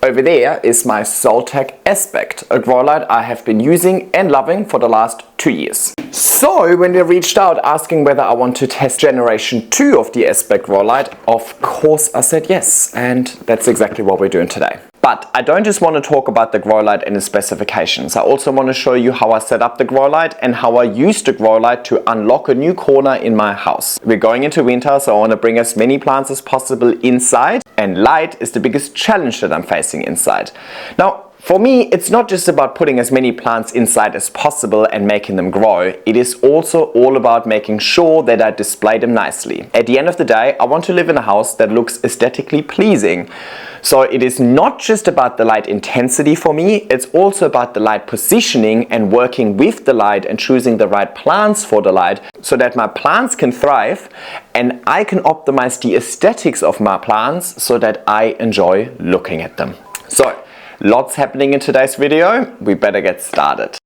Over there is my Soltech Aspect, a grow light I have been using and loving for the last 2 years. So when they reached out asking whether I want to test generation 2 of the Aspect grow light, of course I said yes, and that's exactly what we're doing today. But I don't just want to talk about the grow light and the specifications. I also want to show you how I set up the grow light and how I use the grow light to unlock a new corner in my house. We're going into winter, so I want to bring as many plants as possible inside, and light is the biggest challenge that I'm facing inside. Now, for me, it's not just about putting as many plants inside as possible and making them grow. It is also all about making sure that I display them nicely. At the end of the day, I want to live in a house that looks aesthetically pleasing. So it is not just about the light intensity for me, it's also about the light positioning and working with the light and choosing the right plants for the light so that my plants can thrive and I can optimize the aesthetics of my plants so that I enjoy looking at them. So, lots happening in today's video, we better get started.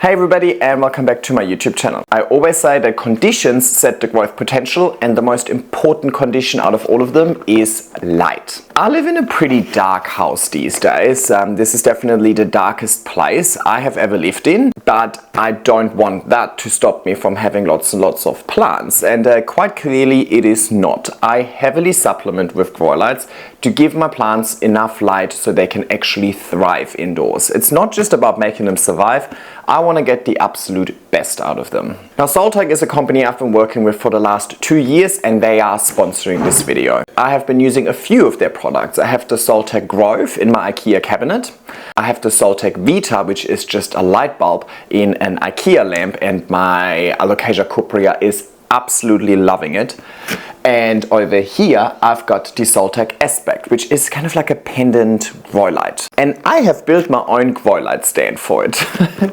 Hey everybody, and welcome back to my YouTube channel. I always say that conditions set the growth potential, and the most important condition out of all of them is light. I live in a pretty dark house these days. This is definitely the darkest place I have ever lived in, but I don't want that to stop me from having lots and lots of plants, and quite clearly it is not. I heavily supplement with grow lights to give my plants enough light so they can actually thrive indoors. It's not just about making them survive, I want to get the absolute best out of them. Now, Soltech is a company I've been working with for the last 2 years, and they are sponsoring this video. I have been using a few of their products. I have the Soltech Grove in my IKEA cabinet. I have the Soltech Vita, which is just a light bulb in an IKEA lamp, and my Alocasia cuprea is absolutely loving it. And over here I've got the Soltech Aspect, which is kind of like a pendant grow light. And I have built my own grow light stand for it.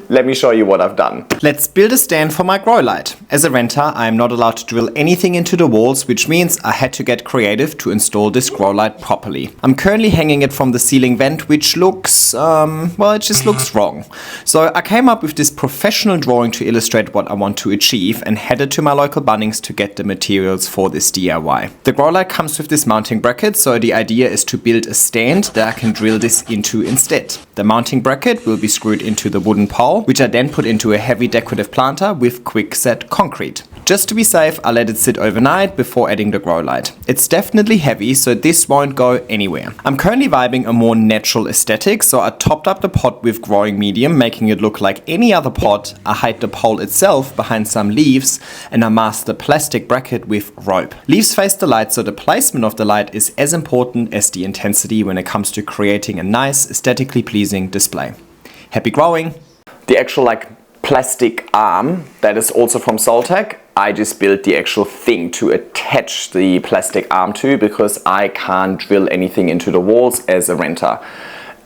Let me show you what I've done. Let's build a stand for my grow light. As a renter, I am not allowed to drill anything into the walls, which means I had to get creative to install this grow light properly. I'm currently hanging it from the ceiling vent, which looks, well, it just looks wrong. So I came up with this professional drawing to illustrate what I want to achieve and headed to my local Bunnings to get the materials for this DIY. The grow light comes with this mounting bracket, so the idea is to build a stand that I can drill this into instead. The mounting bracket will be screwed into the wooden pole, which I then put into a heavy decorative planter with quick-set concrete. Just to be safe, I let it sit overnight before adding the grow light. It's definitely heavy, so this won't go anywhere. I'm currently vibing a more natural aesthetic, so I topped up the pot with growing medium, making it look like any other pot. I hide the pole itself behind some leaves, and I masked the plastic bracket with rope. Leaves face the light, so the placement of the light is as important as the intensity when it comes to creating a nice, aesthetically pleasing display. Happy growing! The actual plastic arm that is also from Soltech, I just built the actual thing to attach the plastic arm to because I can't drill anything into the walls as a renter.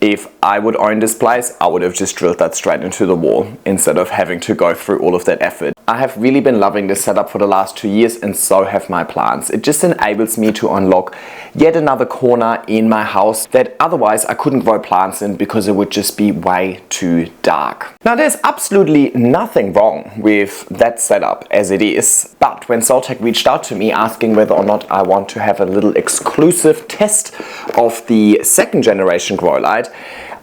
If I would own this place, I would have just drilled that straight into the wall instead of having to go through all of that effort. I have really been loving this setup for the last 2 years, and so have my plants. It just enables me to unlock yet another corner in my house that otherwise I couldn't grow plants in because it would just be way too dark. Now, there's absolutely nothing wrong with that setup as it is, but when Soltech reached out to me asking whether or not I want to have a little exclusive test of the second generation grow light,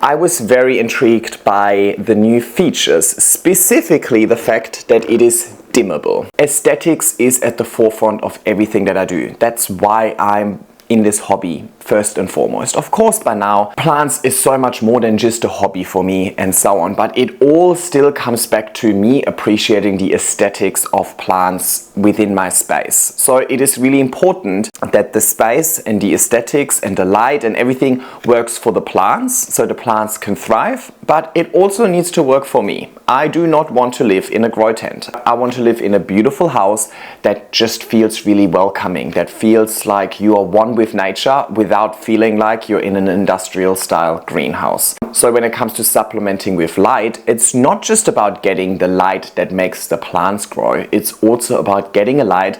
I was very intrigued by the new features, specifically the fact that it is dimmable. Aesthetics is at the forefront of everything that I do. That's why I'm in this hobby first and foremost. Of course, by now, plants is so much more than just a hobby for me and so on, but it all still comes back to me appreciating the aesthetics of plants within my space. So it is really important that the space and the aesthetics and the light and everything works for the plants so the plants can thrive, but it also needs to work for me. I do not want to live in a grow tent. I want to live in a beautiful house that just feels really welcoming, that feels like you are one with nature without feeling like you're in an industrial style greenhouse. So when it comes to supplementing with light, it's not just about getting the light that makes the plants grow, it's also about getting a light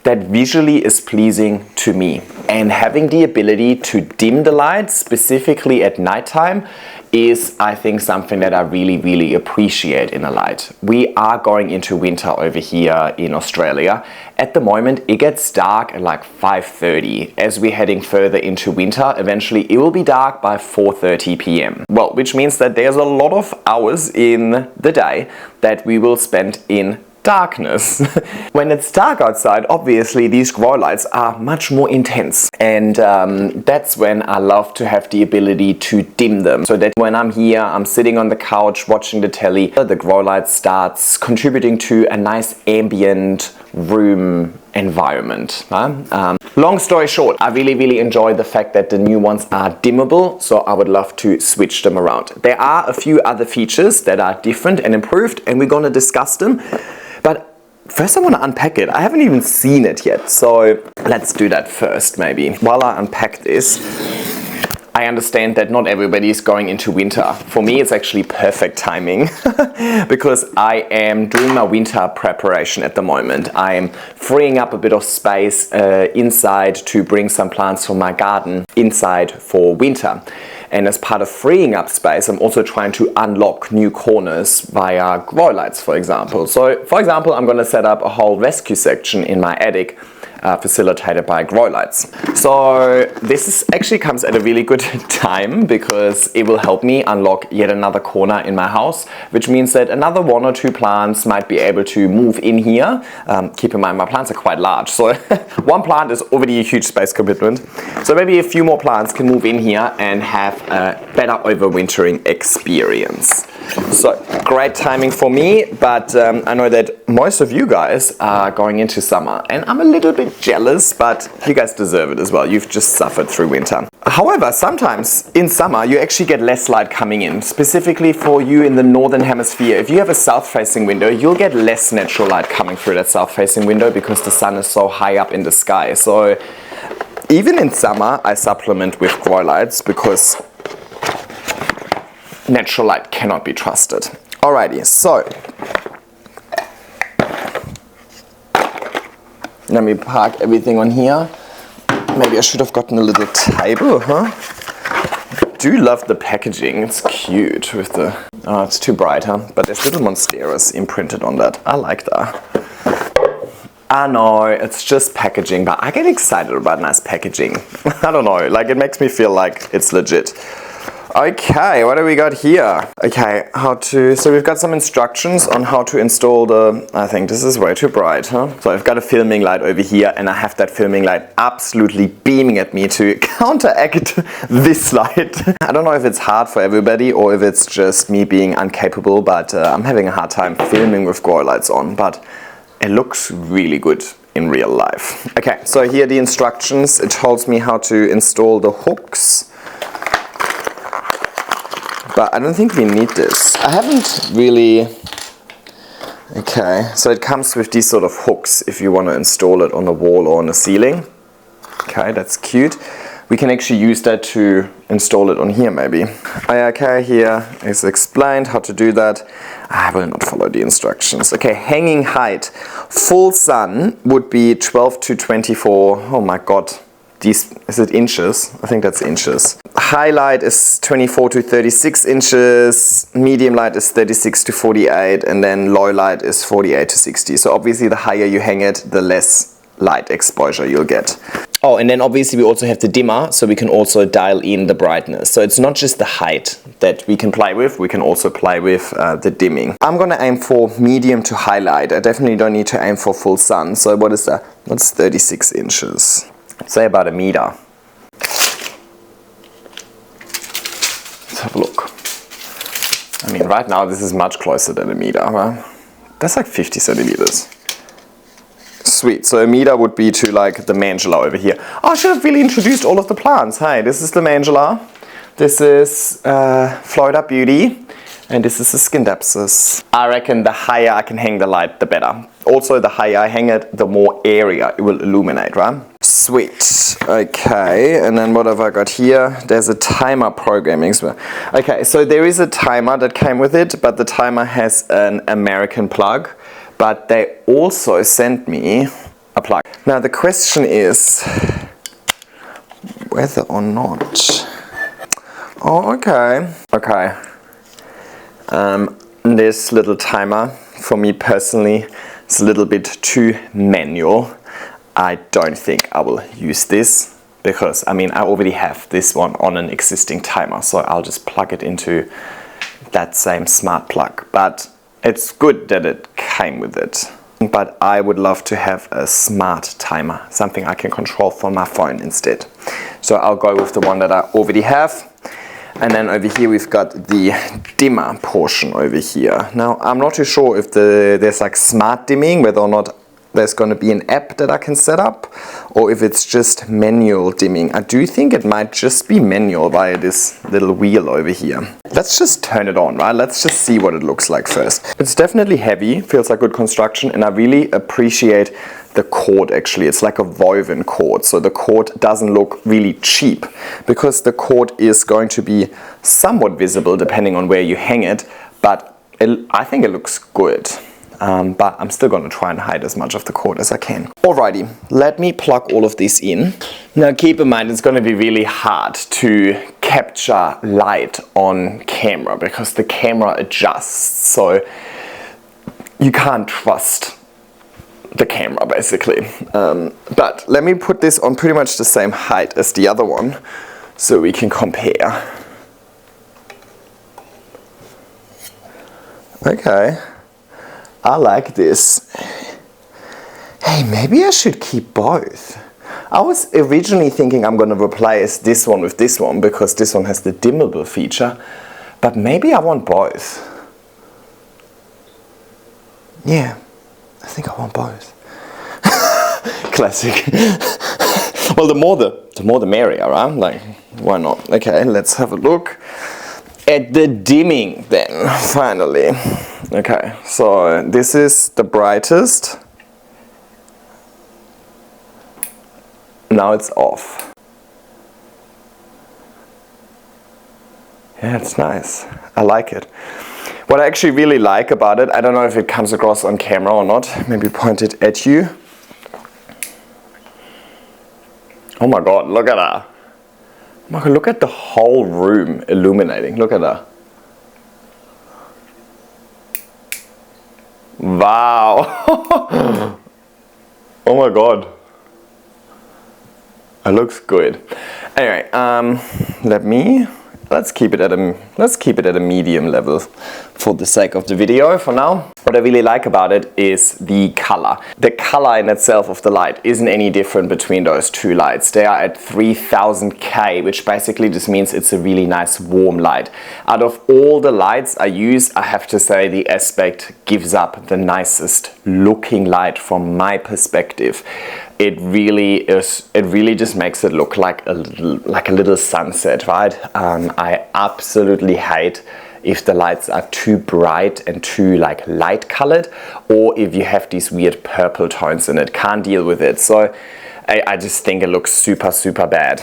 that visually is pleasing to me. And having the ability to dim the light, specifically at nighttime, is, I think, something that I really appreciate in a light. We are going into winter over here in Australia. At the moment, it gets dark at like 5:30. As we're heading further into winter, eventually it will be dark by 4:30 p.m. Well, which means that there's a lot of hours in the day that we will spend in darkness. When it's dark outside, obviously these grow lights are much more intense, and that's when I love to have the ability to dim them, so that when I'm here, I'm sitting on the couch watching the telly, the grow light starts contributing to a nice ambient room environment. Long story short, I really enjoy the fact that the new ones are dimmable, so I would love to switch them around. There are a few other features that are different and improved, and we're gonna discuss them. But first I want to unpack it. I haven't even seen it yet, so let's do that first maybe. While I unpack this, I understand that not everybody is going into winter. For me, it's actually perfect timing because I am doing my winter preparation at the moment. I am freeing up a bit of space inside to bring some plants from my garden inside for winter. And as part of freeing up space, I'm also trying to unlock new corners via grow lights, for example. So, for example, I'm going to set up a whole rescue section in my attic, facilitated by grow lights. So this actually comes at a really good time because it will help me unlock yet another corner in my house, which means that another 1 or 2 plants might be able to move in here. Keep in mind, my plants are quite large, so one plant is already a huge space commitment. So maybe a few more plants can move in here and have a better overwintering experience. So great timing for me, but I know that most of you guys are going into summer, and I'm a little bit jealous, but you guys deserve it as well. You've just suffered through winter. However, sometimes in summer you actually get less light coming in. Specifically for you in the northern hemisphere, if you have a south-facing window, you'll get less natural light coming through that south-facing window because the sun is so high up in the sky. So even in summer, I supplement with grow lights because natural light cannot be trusted. Alrighty, so let me park everything on here. Maybe I should have gotten a little table, huh? I do love the packaging, it's cute with the... Oh, it's too bright, huh? But there's little monsteras imprinted on that. I like that. I know, it's just packaging, but I get excited about nice packaging. I don't know, like it makes me feel like it's legit. Okay, what do we got here? Okay, so we've got some instructions on how to install I think this is way too bright, huh? So I've got a filming light over here, and I have that filming light absolutely beaming at me to counteract this light. I don't know if it's hard for everybody or if it's just me being incapable, but I'm having a hard time filming with grow lights on, but it looks really good in real life. Okay, so here are the instructions. It tells me how to install the hooks. But I don't think we need this. I haven't really... Okay, so it comes with these sort of hooks if you want to install it on the wall or on the ceiling. Okay, that's cute. We can actually use that to install it on here maybe. Okay, here is explained how to do that. I will not follow the instructions. Okay, hanging height. Full sun would be 12 to 24, oh my god. Is it inches? I think that's inches. High light is 24 to 36 inches, medium light is 36 to 48, and then low light is 48 to 60. So obviously the higher you hang it, the less light exposure you'll get. Oh, and then obviously we also have the dimmer, so we can also dial in the brightness. So it's not just the height that we can play with, we can also play with the dimming. I'm gonna aim for medium to high light. I definitely don't need to aim for full sun. So what is that? That's 36 inches. Say about 1 meter. Let's have a look. I mean, right now this is much closer than 1 meter, right? That's like 50 centimeters. Sweet, so 1 meter would be to like the mandala over here. Oh, I should have really introduced all of the plants. Hey, this is the mandala. This is Florida Beauty. And this is the Scindapsus. I reckon the higher I can hang the light, the better. Also, the higher I hang it, the more area it will illuminate, right? Sweet. Okay, and then what have I got here? There's a timer programming. Okay, so there is a timer that came with it, but the timer has an American plug. But they also sent me a plug. Now the question is whether or not... Oh, okay. Okay. This little timer, for me personally, is a little bit too manual. I don't think I will use this because, I mean, I already have this one on an existing timer, so I'll just plug it into that same smart plug. But it's good that it came with it. But I would love to have a smart timer, something I can control from my phone instead. So I'll go with the one that I already have. And then over here we've got the dimmer portion over here. Now I'm not too sure if there's like smart dimming, whether or not there's going to be an app that I can set up, or if it's just manual dimming. I do think it might just be manual via this little wheel over here. Let's just turn it on, right? Let's just see what it looks like first. It's definitely heavy, feels like good construction, and I really appreciate the cord actually. It's like a woven cord, so the cord doesn't look really cheap because the cord is going to be somewhat visible depending on where you hang it, but I think it looks good. But I'm still going to try and hide as much of the cord as I can. Alrighty, let me plug all of this in. Now keep in mind it's going to be really hard to capture light on camera because the camera adjusts, so you can't trust the camera basically. But let me put this on pretty much the same height as the other one so we can compare. Okay. I like this. Hey, maybe I should keep both. I was originally thinking I'm going to replace this one with this one because this one has the dimmable feature, but maybe I want both. Yeah, I think I want both. Classic. Well, the more the merrier, right? Like, why not? Okay, let's have a look at the dimming then, finally. Okay, so this is the brightest. Now it's off. Yeah, it's nice. I like it. What I actually really like about it, I don't know if it comes across on camera or not, maybe point it at you. Oh my god, look at that. Oh my god, look at the whole room illuminating. Look at that. Wow. Oh my god. It looks good. Anyway, let's keep it at a medium level for the sake of the video for now. What I really like about it is the color. The color in itself of the light isn't any different between those two lights. They are at 3000K, which basically just means it's a really nice warm light. Out of all the lights I use, I have to say the Aspect gives up the nicest looking light from my perspective. It really just makes it look like a little sunset, right? I absolutely hate if the lights are too bright and too like light colored, or if you have these weird purple tones in it. Can't deal with it. So I just think it looks super bad.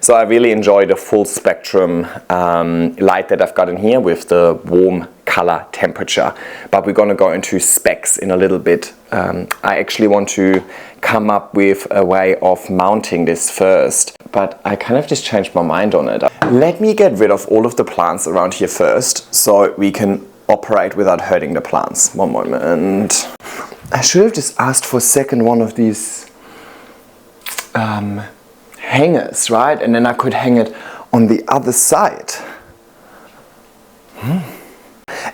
So I really enjoy the full spectrum light that I've got in here with the warm color temperature. But we're going to go into specs in a little bit. I actually want to come up with a way of mounting this first, but I kind of just changed my mind on it. Let me get rid of all of the plants around here first so we can operate without hurting the plants. One moment. I should have just asked for a second one of these hangers, right? And then I could hang it on the other side.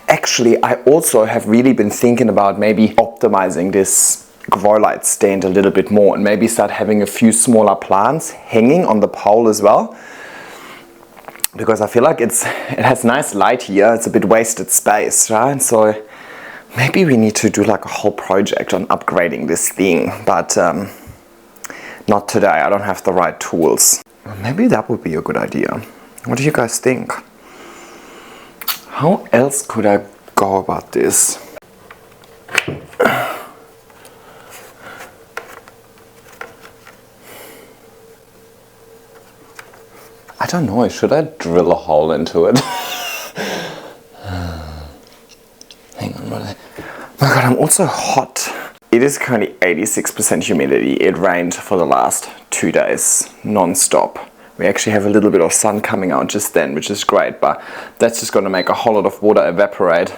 Actually, I also have really been thinking about maybe optimizing this grow light stand a little bit more and maybe start having a few smaller plants hanging on the pole as well. Because I feel like it has nice light here, it's a bit wasted space, right? So maybe we need to do like a whole project on upgrading this thing, but not today, I don't have the right tools. Maybe that would be a good idea. What do you guys think? How else could I go about this? I don't know, should I drill a hole into it? Hang on, oh my god, I'm also hot. It is currently 86% humidity. It rained for the last 2 days, non-stop. We actually have a little bit of sun coming out just then, which is great, but that's just going to make a whole lot of water evaporate.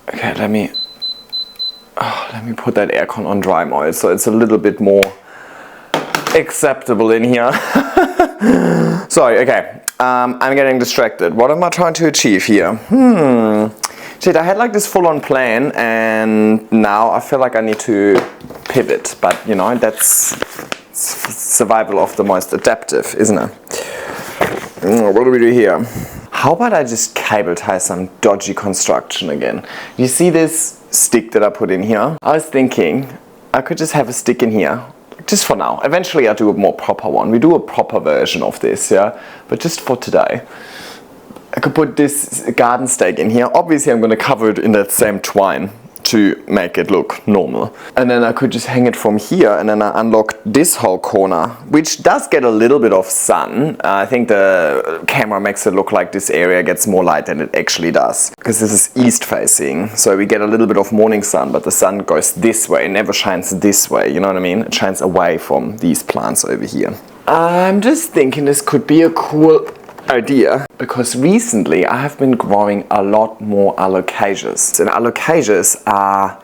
Okay, let me put that aircon on dry mode so it's a little bit more acceptable in here. Sorry, okay. I'm getting distracted. What am I trying to achieve here? Shit, I had like this full-on plan and now I feel like I need to pivot, but you know, that's survival of the most adaptive, isn't it? What do we do here? How about I just cable tie some dodgy construction again? You see this stick that I put in here? I was thinking I could just have a stick in here, just for now. Eventually I'll do a more proper one. We do a proper version of this, yeah? But just for today. I could put this garden stake in here. Obviously I'm going to cover it in that same twine to make it look normal. And then I could just hang it from here and then I unlock this whole corner, which does get a little bit of sun. I think the camera makes it look like this area gets more light than it actually does. Because this is east facing, so we get a little bit of morning sun, but the sun goes this way, it never shines this way, you know what I mean? It shines away from these plants over here. I'm just thinking this could be a cool idea because recently I have been growing a lot more alocasias, and alocasias are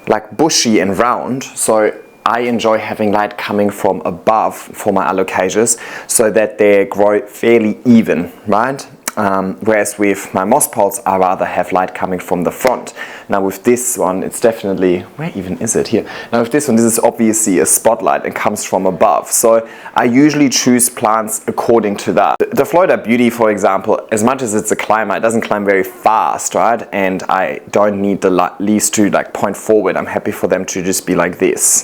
like bushy and round, so I enjoy having light coming from above for my alocasias so that they grow fairly even, right? Whereas with my moss poles I rather have light coming from the front. Now with this one it's definitely, where even is it here? Now with this one, this is obviously a spotlight and comes from above. So I usually choose plants according to that. The Florida Beauty, for example, as much as it's a climber, it doesn't climb very fast, right? And I don't need the leaves to like point forward. I'm happy for them to just be like this.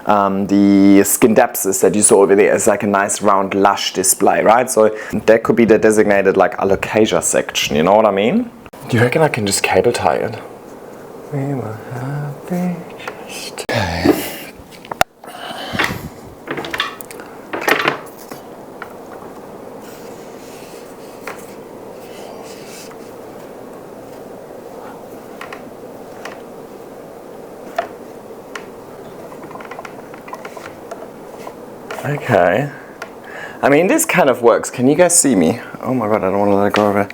The Scindapsus that you saw over there is like a nice round lush display, right? So that could be the designated like alocasia section, you know what I mean? Do you reckon I can just cable tie it? We were happy just... Okay. I mean, this kind of works. Can you guys see me? Oh my god, I don't want to let go of it.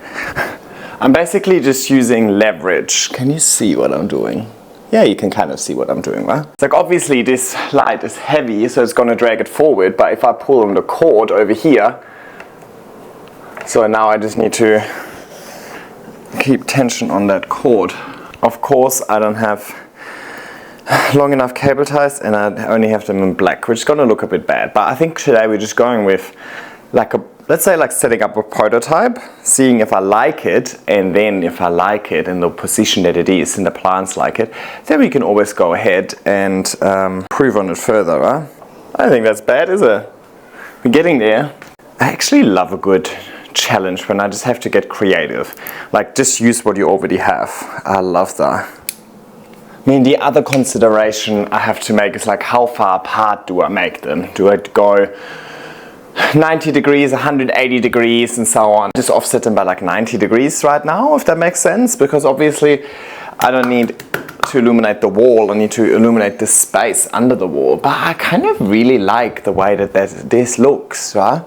I'm basically just using leverage. Can you see what I'm doing? Yeah, you can kind of see what I'm doing, right? It's like obviously this light is heavy, so it's going to drag it forward, but if I pull on the cord over here, so now I just need to keep tension on that cord. Of course, I don't have long enough cable ties and I only have them in black, which is going to look a bit bad, but I think today we're just going with like a, let's say like setting up a prototype, seeing if I like it, and then if I like it in the position that it is and the plants like it, then we can always go ahead and improve on it further, right? I don't think that's bad, is it? We're getting there. I actually love a good challenge when I just have to get creative, like just use what you already have. I love that. I mean, the other consideration I have to make is like how far apart do I make them? Do I go 90 degrees, 180 degrees and so on? Just offset them by like 90 degrees right now, if that makes sense, because obviously I don't need to illuminate the wall, I need to illuminate this space under the wall. But I kind of really like the way that this looks, right?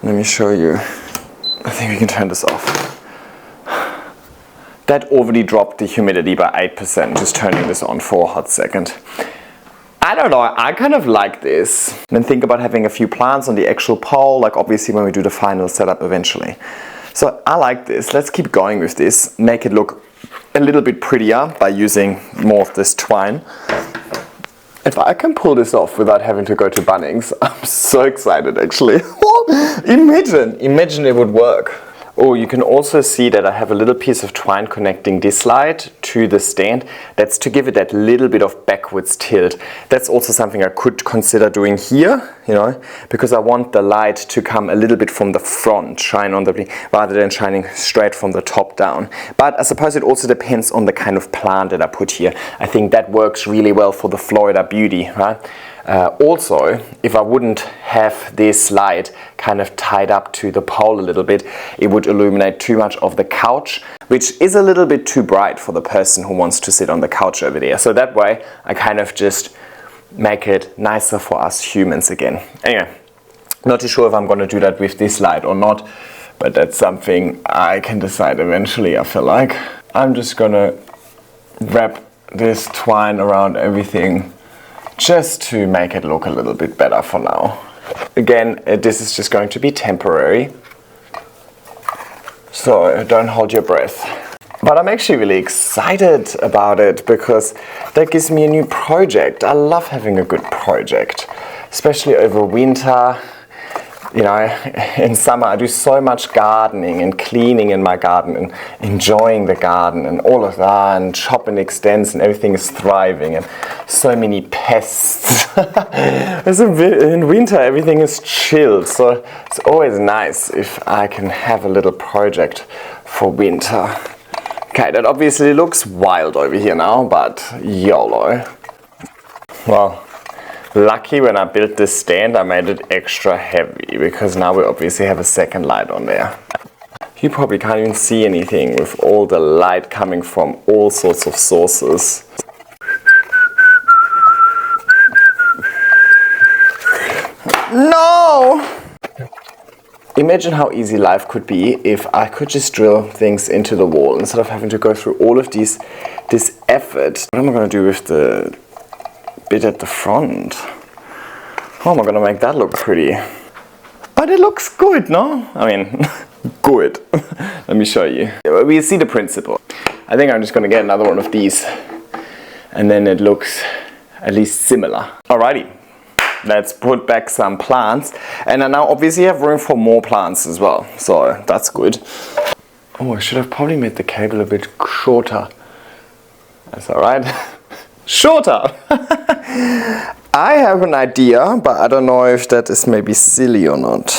Let me show you. I think we can turn this off. That already dropped the humidity by 8%, just turning this on for a hot second. I don't know, I kind of like this. And then think about having a few plants on the actual pole, like obviously when we do the final setup eventually. So I like this. Let's keep going with this. Make it look a little bit prettier by using more of this twine. If I can pull this off without having to go to Bunnings, I'm so excited actually. Imagine it would work. Oh, you can also see that I have a little piece of twine connecting this light to the stand. That's to give it that little bit of backwards tilt. That's also something I could consider doing here, you know, because I want the light to come a little bit from the front, shine on the, rather than shining straight from the top down. But I suppose it also depends on the kind of plant that I put here. I think that works really well for the Florida Beauty, right? Also, if I wouldn't have this light kind of tied up to the pole a little bit, it would illuminate too much of the couch, which is a little bit too bright for the person who wants to sit on the couch over there. So that way, I kind of just make it nicer for us humans again. Anyway, not too sure if I'm going to do that with this light or not, but that's something I can decide eventually, I feel like. I'm just going to wrap this twine around everything just to make it look a little bit better for now. Again, this is just going to be temporary, so don't hold your breath. But I'm actually really excited about it because that gives me a new project. I love having a good project, especially over winter. You know, in summer I do so much gardening and cleaning in my garden and enjoying the garden and all of that, and chop and extends and everything is thriving and so many pests. In winter everything is chilled, so it's always nice if I can have a little project for winter. Okay, that obviously looks wild over here now, but YOLO. Well, lucky when I built this stand I made it extra heavy, because now we obviously have a second light on there. You probably can't even see anything with all the light coming from all sorts of sources. No! Imagine how easy life could be if I could just drill things into the wall instead of having to go through all of this effort. What am I going to do with the bit at the front? How am I going to make that look pretty? But it looks good, no? I mean, good. Let me show you. We see the principle. I think I'm just going to get another one of these and then it looks at least similar. Alrighty. Let's put back some plants, and I now obviously have room for more plants as well, so that's good. Oh, I should have probably made the cable a bit shorter. That's alright. Shorter! I have an idea, but I don't know if that is maybe silly or not.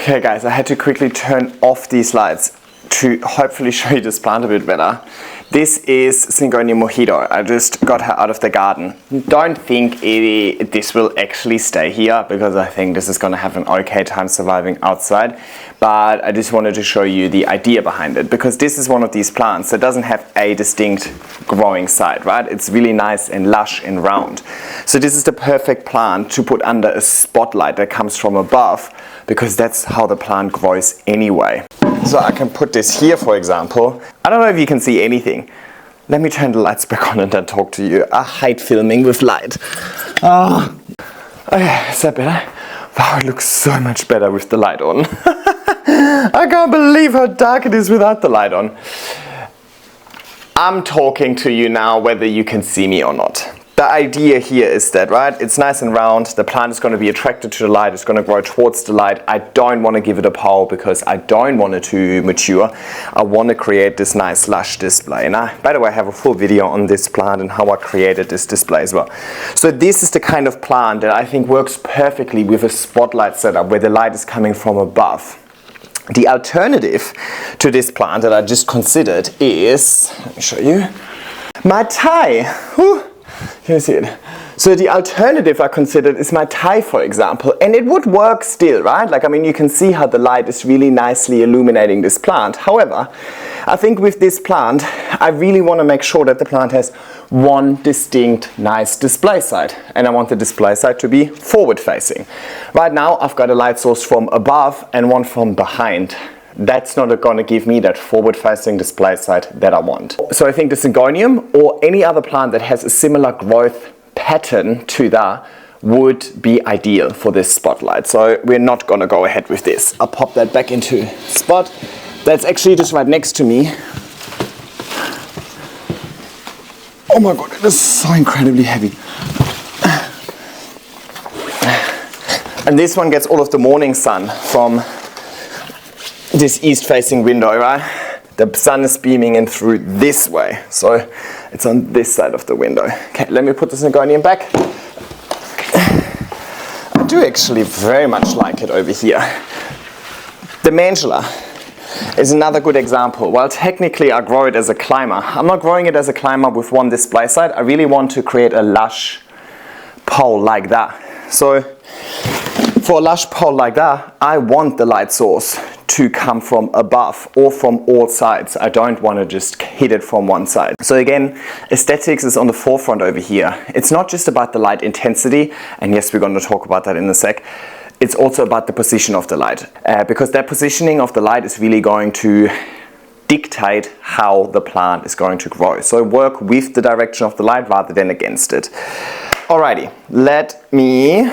Okay guys, I had to quickly turn off these lights to hopefully show you this plant a bit better. This is Syngonium Mojito. I just got her out of the garden. Don't think this will actually stay here, because I think this is going to have an okay time surviving outside. But I just wanted to show you the idea behind it, because this is one of these plants that doesn't have a distinct growing side, right? It's really nice and lush and round. So this is the perfect plant to put under a spotlight that comes from above, because that's how the plant grows anyway. So I can put this here, for example. I don't know if you can see anything. Let me turn the lights back on and then talk to you. I hate filming with light. Oh. Okay, is that better? Wow, it looks so much better with the light on. I can't believe how dark it is without the light on. I'm talking to you now whether you can see me or not. The idea here is that, right, it's nice and round, the plant is going to be attracted to the light, it's going to grow towards the light. I don't want to give it a pole because I don't want it to mature. I want to create this nice lush display. And by the way, I have a full video on this plant and how I created this display as well. So this is the kind of plant that I think works perfectly with a spotlight setup where the light is coming from above. The alternative to this plant that I just considered is, let me show you, my Thai. Whew. Can you see it? So the alternative I considered is my Thai, for example, and it would work still, right? Like, I mean, you can see how the light is really nicely illuminating this plant. However, I think with this plant, I really want to make sure that the plant has one distinct, nice display side. And I want the display side to be forward facing. Right now, I've got a light source from above and one from behind. That's not going to give me that forward-facing display side that I want. So I think the Syngonium or any other plant that has a similar growth pattern to that would be ideal for this spotlight. So we're not going to go ahead with this. I'll pop that back into spot. That's actually just right next to me. Oh my god, it is so incredibly heavy. And this one gets all of the morning sun from this east-facing window, right? The sun is beaming in through this way, so it's on this side of the window. Okay, let me put the Syngonium back. I do actually very much like it over here. The Mandula is another good example. While technically I grow it as a climber, I'm not growing it as a climber with one display side. I really want to create a lush pole like that. So for a lush pole like that, I want the light source to come from above or from all sides. I don't want to just hit it from one side. So again, aesthetics is on the forefront over here. It's not just about the light intensity, and yes, we're going to talk about that in a sec. It's also about the position of the light, because that positioning of the light is really going to dictate how the plant is going to grow. So work with the direction of the light rather than against it. Alrighty, let me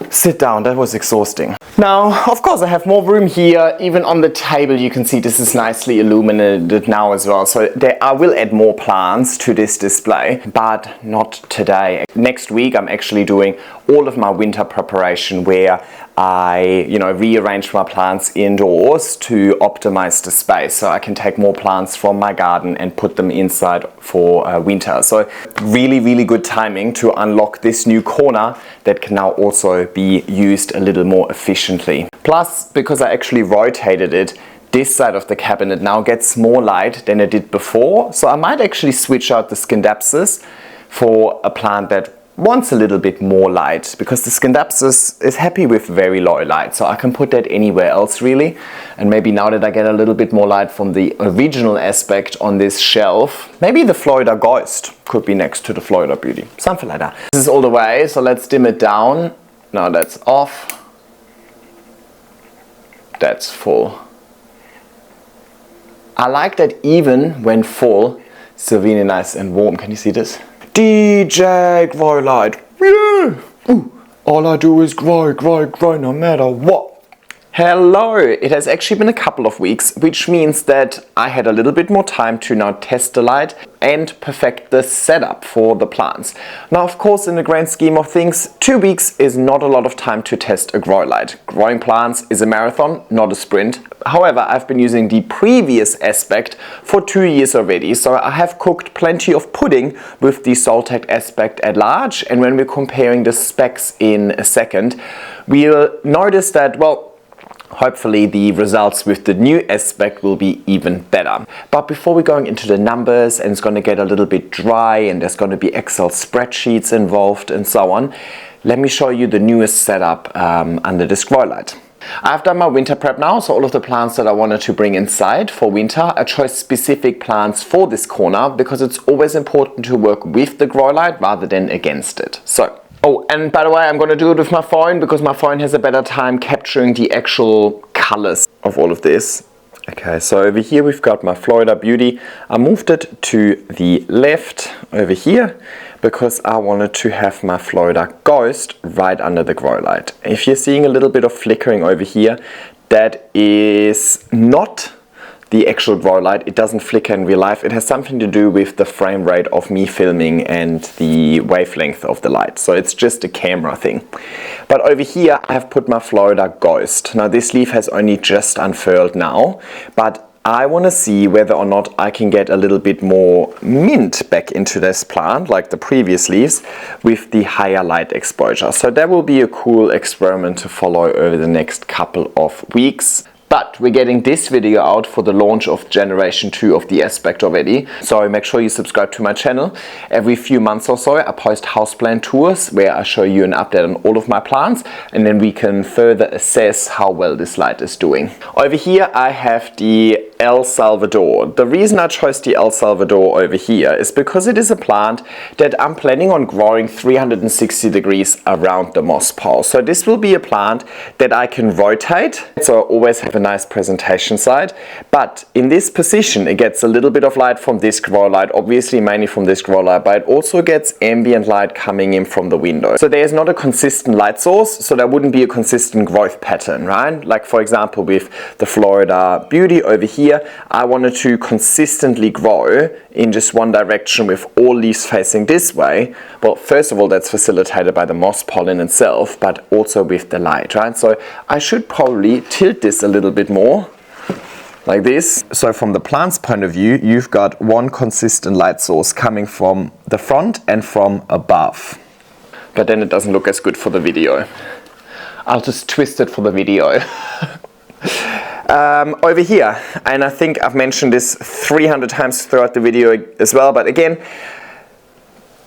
sit down. That was exhausting. Now, of course, I have more room here. Even on the table, you can see this is nicely illuminated now as well. So I will add more plants to this display, but not today. Next week, I'm actually doing all of my winter preparation where I, rearrange my plants indoors to optimize the space so I can take more plants from my garden and put them inside for winter. So really, really good timing to unlock this new corner that can now also be used a little more efficiently. Plus, because I actually rotated it, this side of the cabinet now gets more light than it did before. So I might actually switch out the Scindapsus for a plant that wants a little bit more light, because the Scindapsus is happy with very low light, so I can put that anywhere else really. And maybe now that I get a little bit more light from the original aspect on this shelf, maybe the Florida Ghost could be next to the Florida Beauty, something like that. This is all the way, so let's dim it down. Now that's off, that's full. I like that even when full, it's still really nice and warm. Can you see this? DJ grow light. Yeah. Ooh. All I do is grow no matter what. Hello! It has actually been a couple of weeks, which means that I had a little bit more time to now test the light and perfect the setup for the plants. Now, of course, in the grand scheme of things, 2 weeks is not a lot of time to test a grow light. Growing plants is a marathon, not a sprint. However, I've been using the previous aspect for 2 years already, so I have cooked plenty of pudding with the Soltech Aspect at large, and when we're comparing the specs in a second, we'll notice that, well, hopefully the results with the new aspect will be even better. But before we're going into the numbers, and it's going to get a little bit dry and there's going to be Excel spreadsheets involved and so on, let me show you the newest setup under this grow light. I've done my winter prep now, so all of the plants that I wanted to bring inside for winter, I chose specific plants for this corner because it's always important to work with the grow light rather than against it. So, oh, and by the way, I'm going to do it with my phone because my phone has a better time capturing the actual colors of all of this. Okay, so over here we've got my Florida Beauty. I moved it to the left over here because I wanted to have my Florida Ghost right under the grow light. If you're seeing a little bit of flickering over here, that is not the actual grow light. It doesn't flicker in real life. It has something to do with the frame rate of me filming and the wavelength of the light. So it's just a camera thing. But over here I have put my Florida Ghost. Now this leaf has only just unfurled now, but I want to see whether or not I can get a little bit more mint back into this plant like the previous leaves with the higher light exposure. So that will be a cool experiment to follow over the next couple of weeks. But we're getting this video out for the launch of Generation 2 of the Aspect already. So make sure you subscribe to my channel. Every few months or so I post houseplant tours where I show you an update on all of my plants, and then we can further assess how well this light is doing. Over here I have the El Salvador. The reason I chose the El Salvador over here is because it is a plant that I'm planning on growing 360 degrees around the moss pole. So this will be a plant that I can rotate, so I always have a nice presentation side, but in this position it gets a little bit of light from this grow light, obviously mainly from this grow light, but it also gets ambient light coming in from the window. So there's not a consistent light source, so there wouldn't be a consistent growth pattern, right? Like for example with the Florida Beauty over here, I wanted to consistently grow in just one direction with all leaves facing this way. Well, first of all, that's facilitated by the moss pollen itself, but also with the light, right? So I should probably tilt this a little bit more, like this. So from the plant's point of view, you've got one consistent light source coming from the front and from above. But then it doesn't look as good for the video. I'll just twist it for the video. Over here, and I think I've mentioned this 300 times throughout the video as well, but again,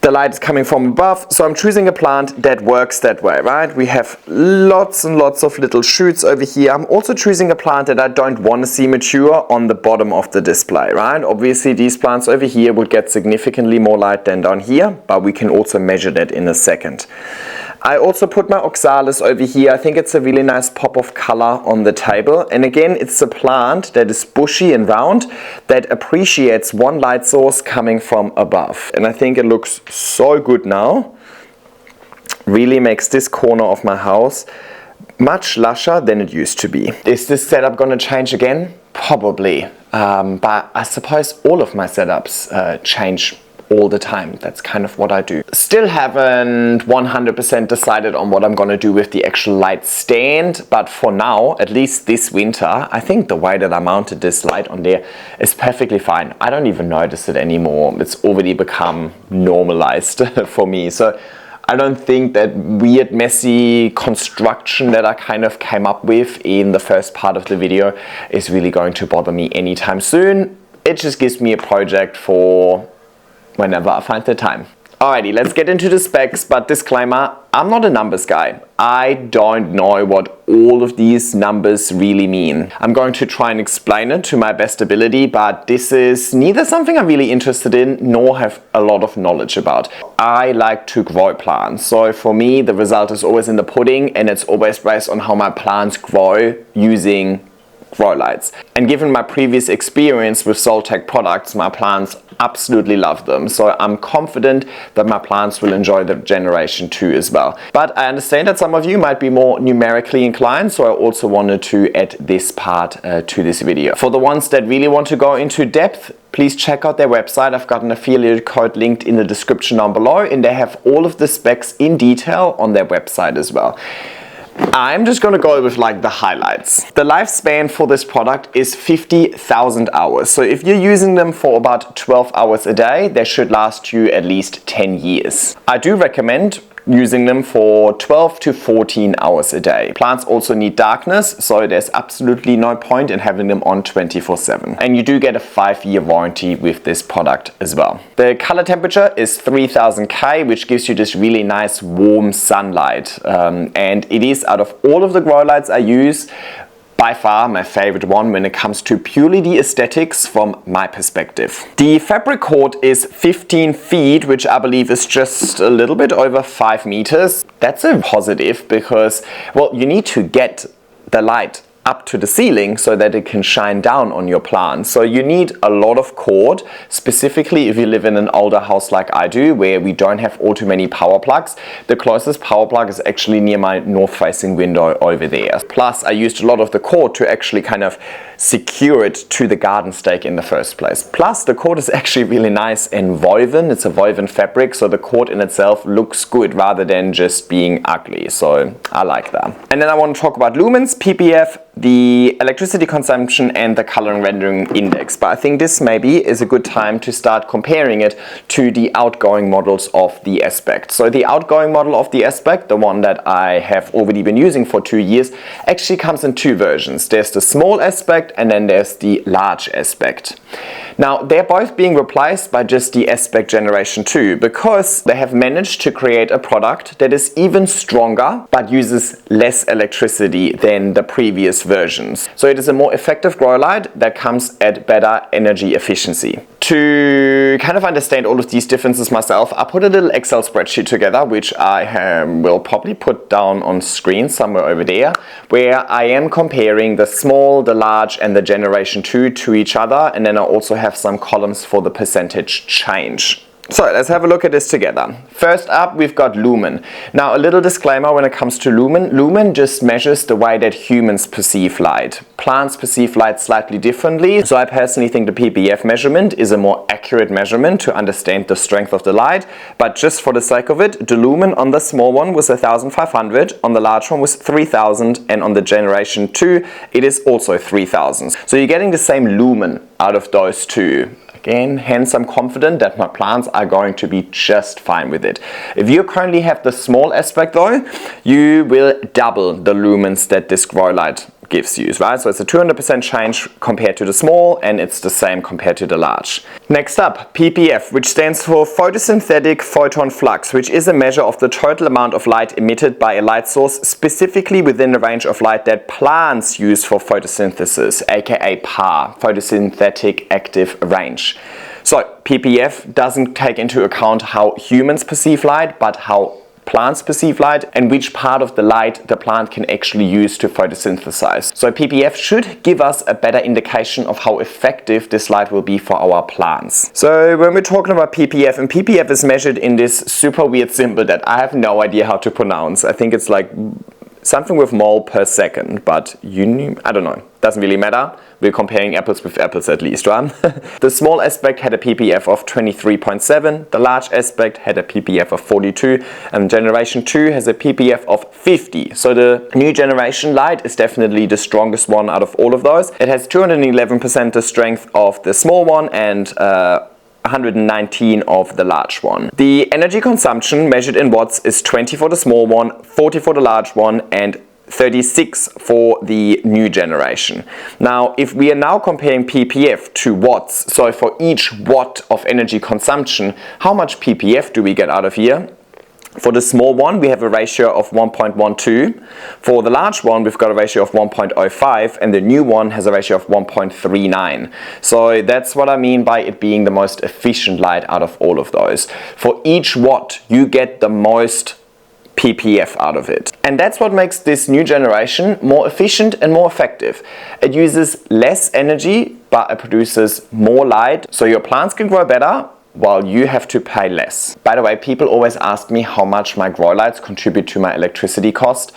The light is coming from above, so I'm choosing a plant that works that way, right? We have lots and lots of little shoots over here. I'm also choosing a plant that I don't want to see mature on the bottom of the display, right? Obviously these plants over here would get significantly more light than down here, but we can also measure that in a second. I also put my oxalis over here. I think it's a really nice pop of color on the table. And again, it's a plant that is bushy and round that appreciates one light source coming from above. And I think it looks so good now. Really makes this corner of my house much lusher than it used to be. Is this setup going to change again? Probably. But I suppose all of my setups change all the time. That's kind of what I do. Still haven't 100% decided on what I'm gonna do with the actual light stand, but for now, at least this winter, I think the way that I mounted this light on there is perfectly fine. I don't even notice it anymore. It's already become normalized for me. So I don't think that weird messy construction that I kind of came up with in the first part of the video is really going to bother me anytime soon. It just gives me a project for whenever I find the time. Alrighty, let's get into the specs, but disclaimer, I'm not a numbers guy. I don't know what all of these numbers really mean. I'm going to try and explain it to my best ability, but this is neither something I'm really interested in, nor have a lot of knowledge about. I like to grow plants, so for me, the result is always in the pudding, and it's always based on how my plants grow using grow lights. And given my previous experience with Soltech products, my plants absolutely love them. So I'm confident that my plants will enjoy the generation 2 as well. But I understand that some of you might be more numerically inclined, so I also wanted to add this part to this video. For the ones that really want to go into depth, please check out their website. I've got an affiliate code linked in the description down below, and they have all of the specs in detail on their website as well. I'm just going to go with like the highlights. The lifespan for this product is 50,000 hours. So if you're using them for about 12 hours a day, they should last you at least 10 years. I do recommend using them for 12 to 14 hours a day. Plants also need darkness, so there's absolutely no point in having them on 24/7. And you do get a 5-year warranty with this product as well. The color temperature is 3000 K, which gives you this really nice warm sunlight. And it is, out of all of the grow lights I use, by far my favorite one when it comes to purely the aesthetics from my perspective. The fabric cord is 15 feet, which I believe is just a little bit over 5 meters. That's a positive because, well, you need to get the light up to the ceiling so that it can shine down on your plant. So you need a lot of cord, specifically if you live in an older house like I do, where we don't have all too many power plugs. The closest power plug is actually near my north-facing window over there. Plus, I used a lot of the cord to actually kind of secure it to the garden stake in the first place. Plus, the cord is actually really nice and woven. It's a woven fabric, so the cord in itself looks good rather than just being ugly. So I like that. And then I want to talk about lumens, ppf, the electricity consumption, and the color and rendering index. But I think this maybe is a good time to start comparing it to the outgoing models of the Aspect. So the outgoing model of the Aspect, the one that I have already been using for 2 years, actually comes in 2 versions. There's the small Aspect and then there's the large Aspect. Now they're both being replaced by just the Aspect Generation 2 because they have managed to create a product that is even stronger but uses less electricity than the previous versions. So it is a more effective grow light that comes at better energy efficiency. To kind of understand all of these differences myself, I put a little Excel spreadsheet together, which I will probably put down on screen somewhere over there, where I am comparing the small, the large, and the Generation 2 to each other, and then I also have some columns for the percentage change. So let's have a look at this together. First up, we've got lumen. Now a little disclaimer when it comes to lumen. Lumen just measures the way that humans perceive light. Plants perceive light slightly differently. So I personally think the ppf measurement is a more accurate measurement to understand the strength of the light. But just for the sake of it, the lumen on the small one was 1500, on the large one was 3000, and on the Generation 2 it is also 3000. So you're getting the same lumen out of those two. Again, hence I'm confident that my plants are going to be just fine with it. If you currently have the small Aspect though, you will double the lumens that this grow light gives you, right? So it's a 200% change compared to the small, and it's the same compared to the large. Next up, ppf, which stands for photosynthetic photon flux, which is a measure of the total amount of light emitted by a light source, specifically within the range of light that plants use for photosynthesis, aka PAR, photosynthetic active range. So ppf doesn't take into account how humans perceive light, but how plants perceive light and which part of the light the plant can actually use to photosynthesize. So ppf should give us a better indication of how effective this light will be for our plants. So when we're talking about ppf, and ppf is measured in this super weird symbol that I have no idea how to pronounce. I think it's like something with mole per second, but I don't know. Doesn't really matter. We're comparing apples with apples at least, right? The small aspect had a ppf of 23.7, the large aspect had a ppf of 42, and generation 2 has a ppf of 50. So the new generation light is definitely the strongest one out of all of those. It has 211% the strength of the small one and 119 of the large one. The energy consumption measured in watts is 20 for the small one, 40 for the large one, and 36 for the new generation. Now, if we are now comparing ppf to watts, so for each watt of energy consumption, how much ppf do we get out of here? For the small one, we have a ratio of 1.12. For the large one, we've got a ratio of 1.05, and the new one has a ratio of 1.39. So that's what I mean by it being the most efficient light out of all of those. For each watt, you get the most ppf out of it. And that's what makes this new generation more efficient and more effective. It uses less energy, but it produces more light, so your plants can grow better, while you have to pay less. By the way, people always ask me how much my grow lights contribute to my electricity cost.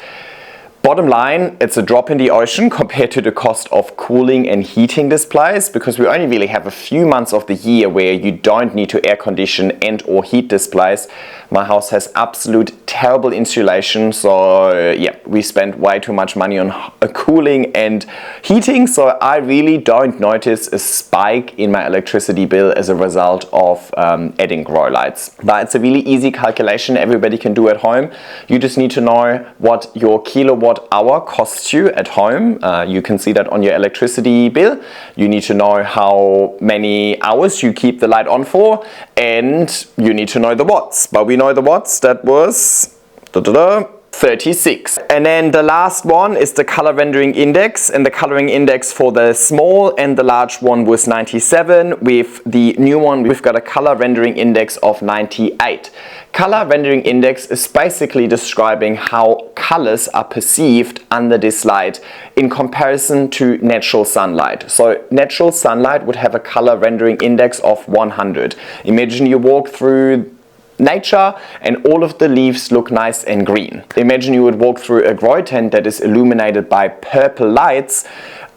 Bottom line, it's a drop in the ocean compared to the cost of cooling and heating this place, because we only really have a few months of the year where you don't need to air condition and or heat this place. My house has absolute terrible insulation, so yeah, we spend way too much money on cooling and heating, so I really don't notice a spike in my electricity bill as a result of adding grow lights. But it's a really easy calculation everybody can do at home. You just need to know what your kilowatt hour costs you at home. You can see that on your electricity bill. You need to know how many hours you keep the light on for, and you need to know the watts. But we know the watts, that was 36. And then the last one is the color rendering index, and the coloring index for the small and the large one was 97. With the new one, we've got a color rendering index of 98. Color rendering index is basically describing how colors are perceived under this light in comparison to natural sunlight. So natural sunlight would have a color rendering index of 100. Imagine you walk through nature and all of the leaves look nice and green. Imagine you would walk through a grow tent that is illuminated by purple lights.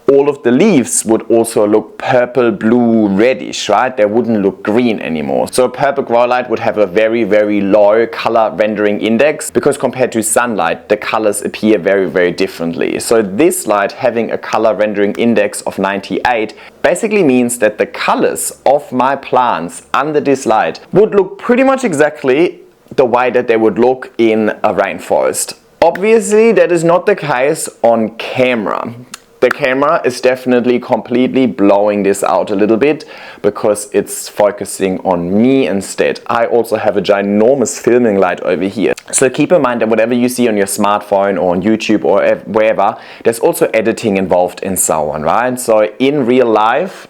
All of the leaves would also look purple, blue, reddish, right? They wouldn't look green anymore. So a purple grow light would have a very, very low color rendering index, because compared to sunlight, the colors appear very, very differently. So this light having a color rendering index of 98 basically means that the colors of my plants under this light would look pretty much exactly the way that they would look in a rainforest. Obviously, that is not the case on camera. The camera is definitely completely blowing this out a little bit because it's focusing on me instead. I also have a ginormous filming light over here. So keep in mind that whatever you see on your smartphone or on YouTube or wherever, there's also editing involved and so on, right? So in real life,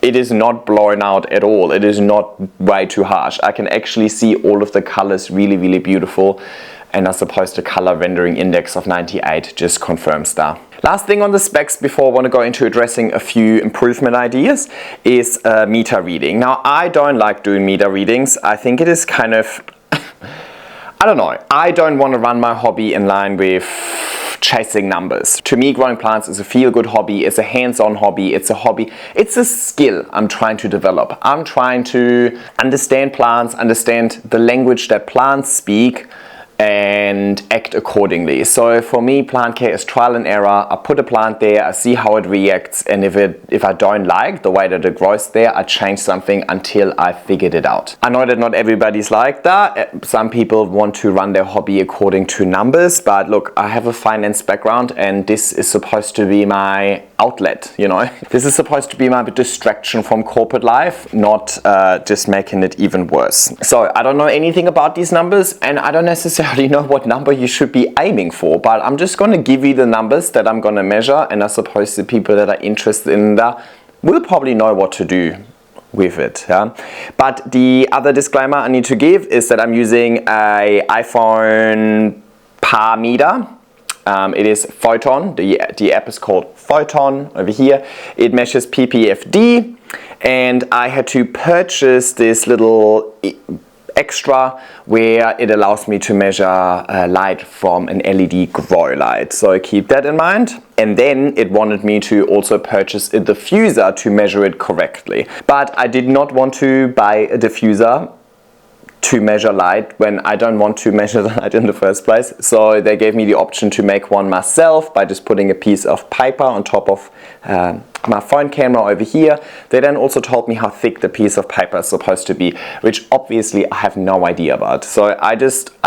it is not blown out at all. It is not way too harsh. I can actually see all of the colors really, really beautiful. And I suppose the color rendering index of 98 just confirms that. Last thing on the specs before I want to go into addressing a few improvement ideas is meter reading. Now, I don't like doing meter readings. I think it is kind of, I don't know. I don't want to run my hobby in line with chasing numbers. To me, growing plants is a feel-good hobby. It's a hands-on hobby. It's a hobby. It's a skill I'm trying to develop. I'm trying to understand plants, understand the language that plants speak, and act accordingly. So for me, plant care is trial and error. I put a plant there, I see how it reacts, and if I don't like the way that it grows there, I change something until I figured it out. I know that not everybody's like that. Some people want to run their hobby according to numbers, but look, I have a finance background and this is supposed to be my outlet, you know. This is supposed to be my distraction from corporate life, not just making it even worse. So I don't know anything about these numbers, and I don't necessarily know what number you should be aiming for, but I'm just going to give you the numbers that I'm going to measure, and I suppose the people that are interested in that will probably know what to do with it. Yeah? But the other disclaimer I need to give is that I'm using a iPhone par meter. It is Photon. The app is called Photon over here. It measures ppfd, and I had to purchase this little extra where it allows me to measure light from an LED grow light. So keep that in mind. And then it wanted me to also purchase a diffuser to measure it correctly. But I did not want to buy a diffuser to measure light when I don't want to measure the light in the first place. So they gave me the option to make one myself by just putting a piece of paper on top of my phone camera over here. They then also told me how thick the piece of paper is supposed to be, which obviously I have no idea about. So I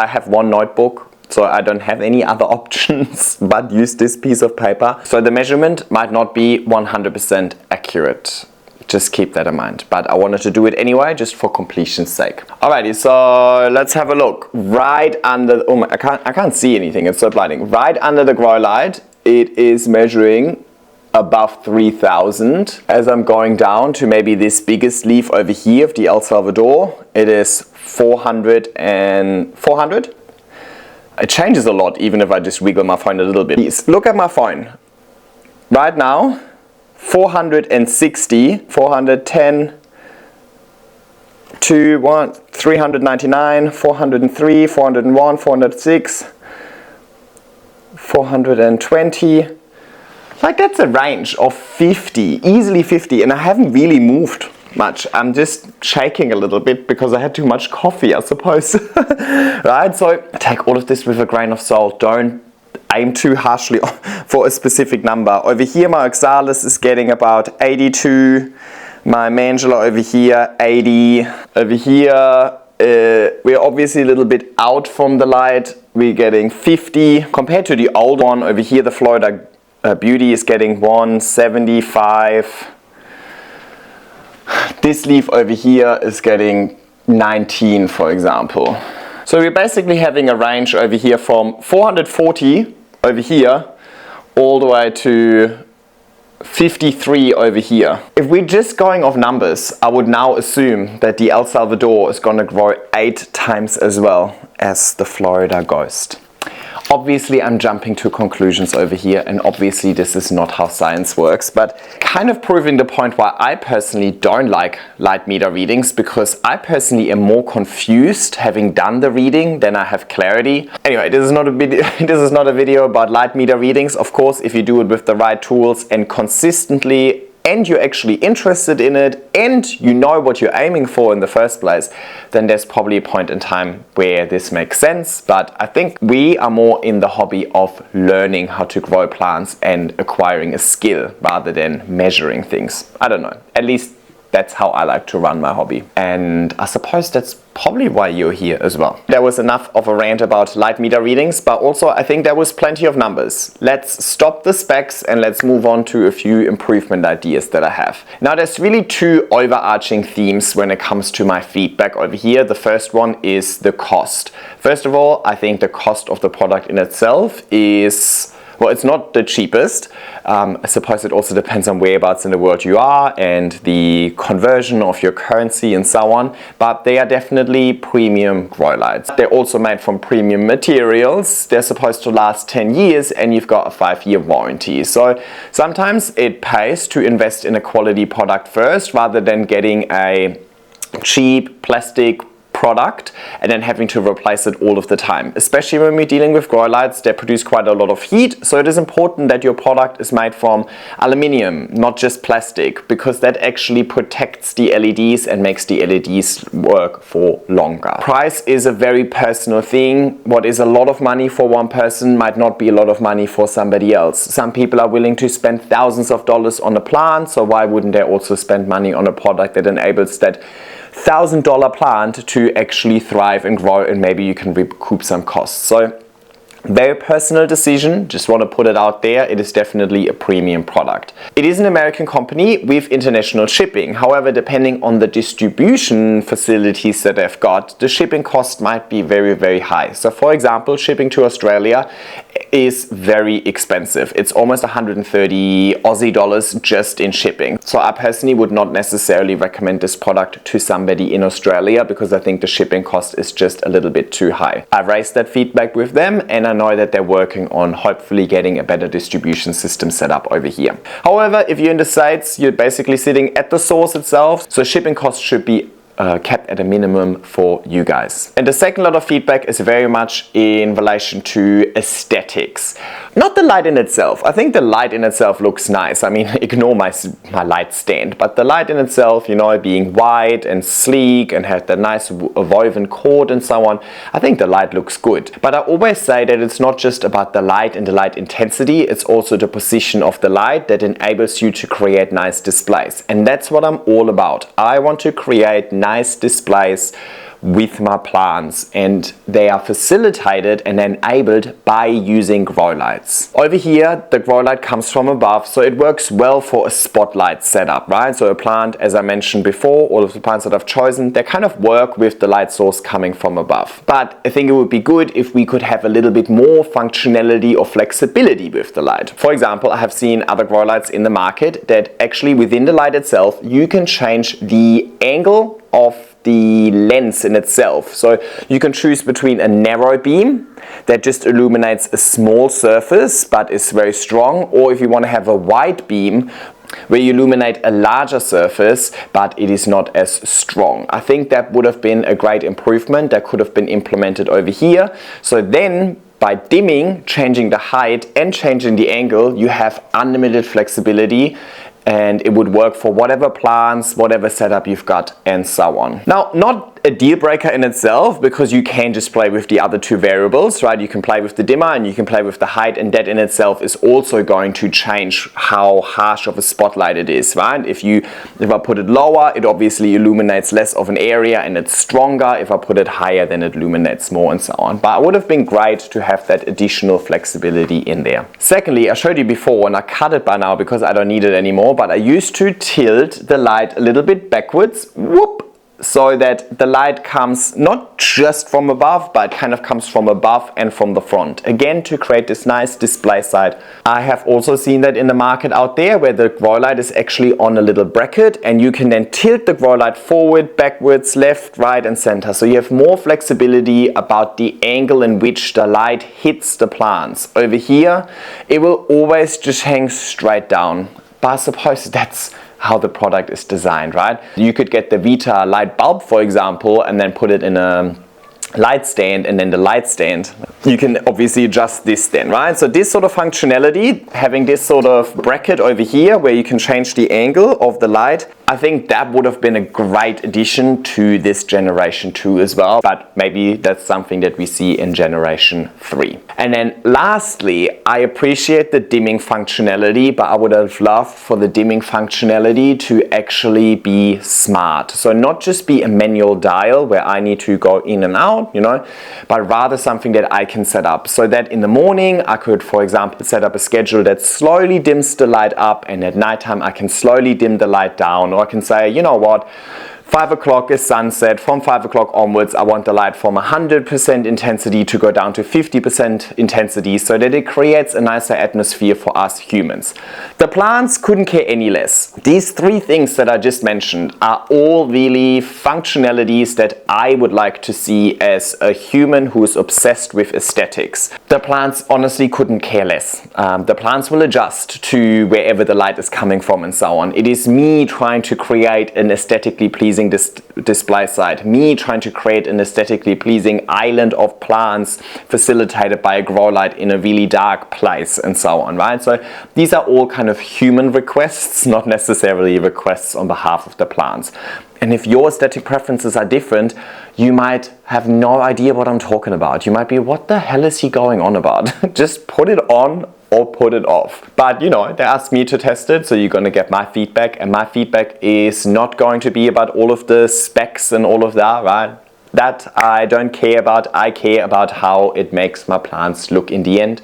have one notebook, so I don't have any other options but use this piece of paper. So the measurement might not be 100% accurate. Just keep that in mind. But I wanted to do it anyway, just for completion's sake. Alrighty, so let's have a look. Right under, I can't see anything, it's so blinding. Right under the grow light, it is measuring above 3000. As I'm going down to maybe this biggest leaf over here of the El Salvador, it is 400 and 400. It changes a lot even if I just wiggle my phone a little bit. Please look at my phone. Right now, 460, 410, 399, 403, 401, 406, 420. Like that's a range of 50, easily 50, and I haven't really moved much. I'm just shaking a little bit because I had too much coffee, I suppose. Right, so take all of this with a grain of salt. Don't aim too harshly for a specific number. Over here my oxalis is getting about 82, my Mangela over here 80. Over here we're obviously a little bit out from the light, we're getting 50. Compared to the old one over here, the Florida Beauty is getting 175. This leaf over here is getting 19, for example. So we're basically having a range over here from 440 over here all the way to 53 over here. If we're just going off numbers, I would now assume that the El Salvador is going to grow 8 times as well as the Florida Ghost. Obviously I'm jumping to conclusions over here, and obviously this is not how science works, but kind of proving the point why I personally don't like light meter readings, because I personally am more confused having done the reading than I have clarity. Anyway, this is not a video about light meter readings. Of course, if you do it with the right tools and consistently, and you're actually interested in it, and you know what you're aiming for in the first place, then there's probably a point in time where this makes sense. But I think we are more in the hobby of learning how to grow plants and acquiring a skill rather than measuring things. I don't know, at least that's how I like to run my hobby. And I suppose that's probably why you're here as well. There was enough of a rant about light meter readings, but also I think there was plenty of numbers. Let's stop the specs and let's move on to a few improvement ideas that I have. Now there's really 2 overarching themes when it comes to my feedback over here. The first one is the cost. First of all, I think the cost of the product in itself is, well, it's not the cheapest. I suppose it also depends on whereabouts in the world you are and the conversion of your currency and so on, but they are definitely premium grow lights. They're also made from premium materials. They're supposed to last 10 years and you've got a 5-year warranty. So sometimes it pays to invest in a quality product first rather than getting a cheap plastic product and then having to replace it all of the time. Especially when we're dealing with grow lights that produce quite a lot of heat. So it is important that your product is made from aluminium, not just plastic, because that actually protects the LEDs and makes the LEDs work for longer. Price is a very personal thing. What is a lot of money for one person might not be a lot of money for somebody else. Some people are willing to spend thousands of dollars on a plant, so why wouldn't they also spend money on a product that enables that $1,000 plant to actually thrive and grow, and maybe you can recoup some costs. So very personal decision, just want to put it out there. It is definitely a premium product. It is an American company with international shipping. However, depending on the distribution facilities that they've got, the shipping cost might be very, very high. So for example, shipping to Australia is very expensive. It's almost 130 Aussie dollars just in shipping. So I personally would not necessarily recommend this product to somebody in Australia because I think the shipping cost is just a little bit too high. I've raised that feedback with them and I know that they're working on hopefully getting a better distribution system set up over here. However, if you're in the States, you're basically sitting at the source itself, so shipping costs should be kept at a minimum for you guys. And the second lot of feedback is very much in relation to aesthetics. Not the light in itself. I think the light in itself looks nice. I mean, ignore my light stand, but the light in itself, you know, being white and sleek and had the nice woven cord and so on, I think the light looks good. But I always say that it's not just about the light and the light intensity, it's also the position of the light that enables you to create nice displays. And that's what I'm all about. I want to create nice displays with my plants, and they are facilitated and enabled by using grow lights. Over here, the grow light comes from above, so it works well for a spotlight setup, right? So a plant, as I mentioned before, all of the plants that I've chosen, they kind of work with the light source coming from above. But I think it would be good if we could have a little bit more functionality or flexibility with the light. For example, I have seen other grow lights in the market that actually within the light itself, you can change the angle of the lens in itself. So you can choose between a narrow beam that just illuminates a small surface but is very strong, or if you want to have a wide beam where you illuminate a larger surface but it is not as strong. I think that would have been a great improvement that could have been implemented over here. So then by dimming, changing the height and changing the angle, you have unlimited flexibility, and it would work for whatever plants, whatever setup you've got, and so on. Now, not a deal breaker in itself, because you can just play with the other two variables, right? You can play with the dimmer and you can play with the height, and that in itself is also going to change how harsh of a spotlight it is, right? If I put it lower, it obviously illuminates less of an area and it's stronger. If I put it higher, then it illuminates more and so on. But it would have been great to have that additional flexibility in there. Secondly, I showed you before, and I cut it by now because I don't need it anymore, but I used to tilt the light a little bit backwards, whoop, so that the light comes not just from above, but kind of comes from above and from the front. Again, to create this nice display side. I have also seen that in the market out there where the grow light is actually on a little bracket, and you can then tilt the grow light forward, backwards, left, right, and center. So you have more flexibility about the angle in which the light hits the plants. Over here, it will always just hang straight down. But I suppose that's how the product is designed, right? You could get the Vita light bulb, for example, and then put it in a light stand, and then the light stand, you can obviously adjust this then, right? So this sort of functionality, having this sort of bracket over here where you can change the angle of the light, I think that would have been a great addition to this generation 2 as well, but maybe that's something that we see in generation 3. And then lastly, I appreciate the dimming functionality, but I would have loved for the dimming functionality to actually be smart. So not just be a manual dial where I need to go in and out, you know, but rather something that I can set up so that in the morning I could, for example, set up a schedule that slowly dims the light up, and at nighttime I can slowly dim the light down. Or I can say, you know what, 5 o'clock is sunset. From 5 o'clock onwards, I want the light from 100% intensity to go down to 50% intensity, so that it creates a nicer atmosphere for us humans. The plants couldn't care any less. These three things that I just mentioned are all really functionalities that I would like to see as a human who is obsessed with aesthetics. The plants honestly couldn't care less. The plants will adjust to wherever the light is coming from and so on. It is me trying to create an aesthetically pleasing pleasing display site, me trying to create an aesthetically pleasing island of plants facilitated by a grow light in a really dark place, and so on, right? So these are all kind of human requests, not necessarily requests on behalf of the plants. And if your aesthetic preferences are different, you might have no idea what I'm talking about. You might be, what the hell is he going on about? Just put it on or put it off. But you know, they asked me to test it, so you're gonna get my feedback, and my feedback is not going to be about all of the specs and all of that, right? That I don't care about. I care about how it makes my plants look in the end.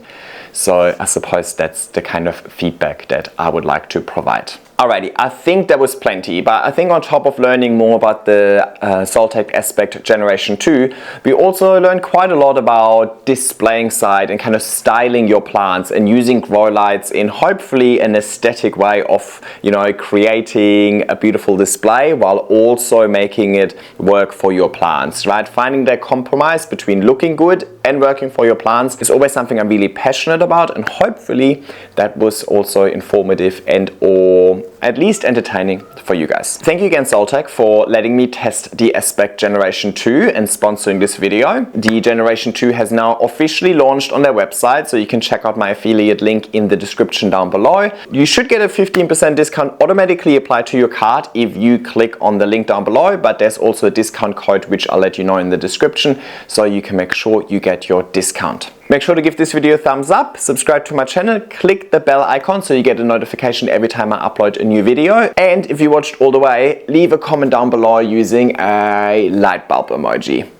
So I suppose that's the kind of feedback that I would like to provide. Alrighty, I think that was plenty, but I think on top of learning more about the Soltech Aspect Generation 2, we also learned quite a lot about displaying side and kind of styling your plants and using grow lights in hopefully an aesthetic way of, you know, creating a beautiful display while also making it work for your plants, right? Finding that compromise between looking good and working for your plants is always something I'm really passionate about, and hopefully that was also informative and or at least entertaining for you guys. Thank you again, Soltech, for letting me test the Aspect Generation 2 and sponsoring this video. The Generation 2 has now officially launched on their website, so you can check out my affiliate link in the description down below. You should get a 15% discount automatically applied to your cart if you click on the link down below, but there's also a discount code which I'll let you know in the description, so you can make sure you get your discount. Make sure to give this video a thumbs up, subscribe to my channel, click the bell icon so you get a notification every time I upload a new video, and if you watched all the way, leave a comment down below using a light bulb emoji.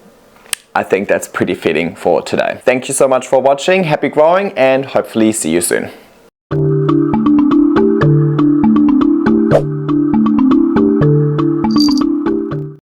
I think that's pretty fitting for today. Thank you so much for watching, happy growing, and hopefully see you soon.